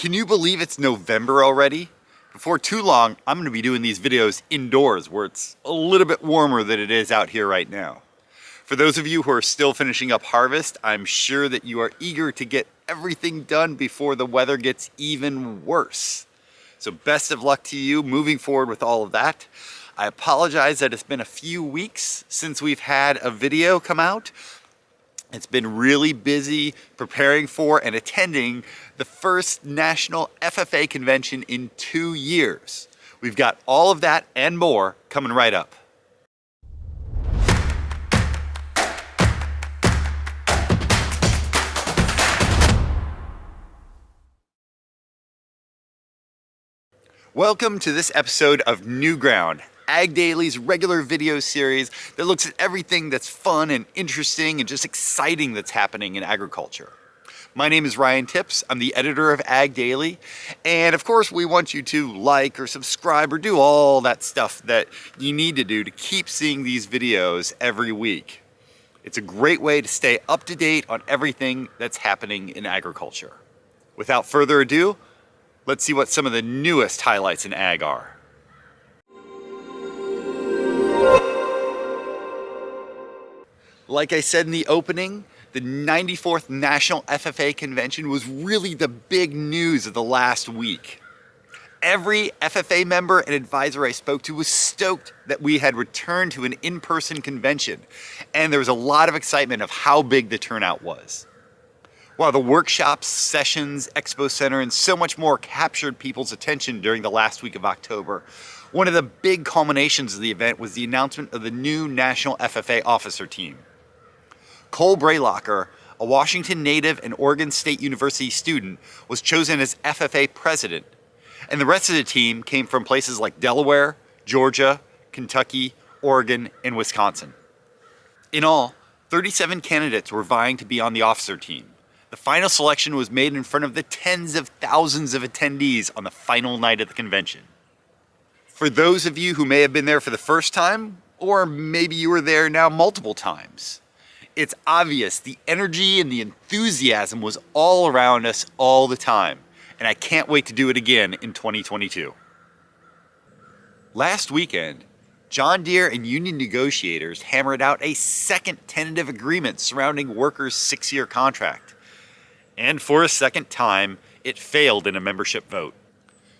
Can you believe it's November already? Before too long, I'm going to be doing these videos indoors where it's a little bit warmer than it is out here right now. For those of you who are still finishing up harvest, I'm sure that you are eager to get everything done before the weather gets even worse. So best of luck to you moving forward with all of that. I apologize that it's been a few weeks since we've had a video come out. It's been really busy preparing for and attending the first national FFA convention in 2 years. We've got all of that and more coming right up. Welcome to this episode of New Ground, AGDAILY's regular video series that looks at everything that's fun and interesting and just exciting that's happening in agriculture. My name is Ryan Tips. I'm the editor of AGDAILY, and of course we want you to like or subscribe or do all that stuff that you need to do to keep seeing these videos every week. It's a great way to stay up to date on everything that's happening in agriculture. Without further ado, let's see what some of the newest highlights in ag are. Like I said in the opening, the 94th National FFA Convention was really the big news of the last week. Every FFA member and advisor I spoke to was stoked that we had returned to an in-person convention, and there was a lot of excitement of how big the turnout was. While the workshops, sessions, expo center, and so much more captured people's attention during the last week of October, one of the big culminations of the event was the announcement of the new National FFA officer team. Cole Braylocker, a Washington native and Oregon State University student, was chosen as FFA president, and the rest of the team came from places like Delaware, Georgia, Kentucky, Oregon, and Wisconsin. In all, 37 candidates were vying to be on the officer team. The final selection was made in front of the tens of thousands of attendees on the final night of the convention. For those of you who may have been there for the first time, or maybe you were there now multiple times, it's obvious the energy and the enthusiasm was all around us all the time, and I can't wait to do it again in 2022. Last weekend, John Deere and union negotiators hammered out a second tentative agreement surrounding workers' 6-year contract. And for a second time, it failed in a membership vote.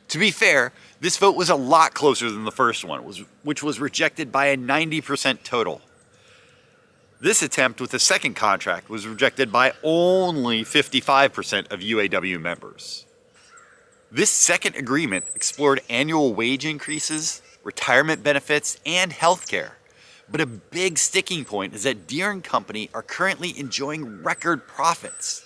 To be fair, this vote was a lot closer than the first one, which was rejected by a 90% total. This attempt with the second contract was rejected by only 55% of UAW members. This second agreement explored annual wage increases, retirement benefits, and healthcare. But a big sticking point is that Deere and Company are currently enjoying record profits.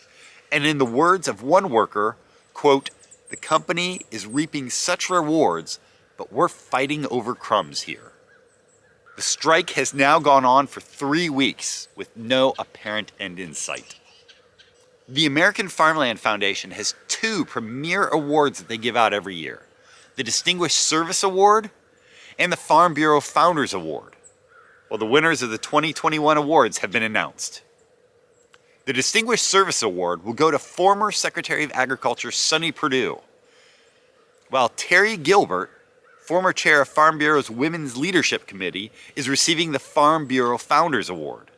And in the words of one worker, quote, "The company is reaping such rewards, but we're fighting over crumbs here." The strike has now gone on for 3 weeks with no apparent end in sight. The American Farmland Foundation has 2 premier awards that they give out every year: the Distinguished Service Award and the Farm Bureau Founders Award. Well, the winners of the 2021 awards have been announced. The Distinguished Service Award will go to former Secretary of Agriculture Sonny Perdue, while Terry Gilbert, former chair of Farm Bureau's Women's Leadership Committee, is receiving the Farm Bureau Founders Award.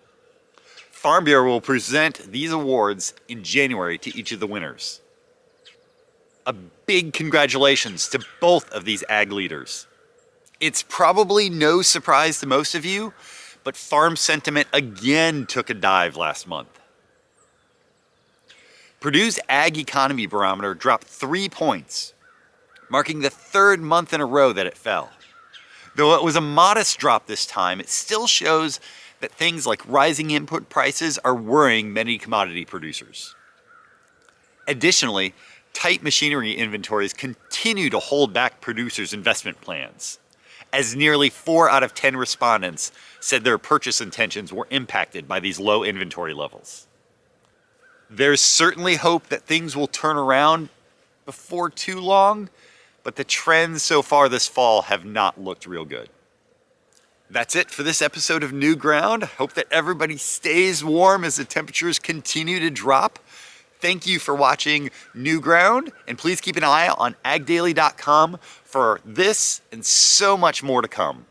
Farm Bureau will present these awards in January to each of the winners. A big congratulations to both of these ag leaders. It's probably no surprise to most of you, but farm sentiment again took a dive last month. Purdue's Ag Economy Barometer dropped 3 points, marking the 3rd month in a row that it fell. Though it was a modest drop this time, it still shows that things like rising input prices are worrying many commodity producers. Additionally, tight machinery inventories continue to hold back producers' investment plans, as nearly 4 out of 10 respondents said their purchase intentions were impacted by these low inventory levels. There's certainly hope that things will turn around before too long, but the trends so far this fall have not looked real good. That's it for this episode of New Ground. Hope that everybody stays warm as the temperatures continue to drop. Thank you for watching New Ground, and please keep an eye out on agdaily.com for this and so much more to come.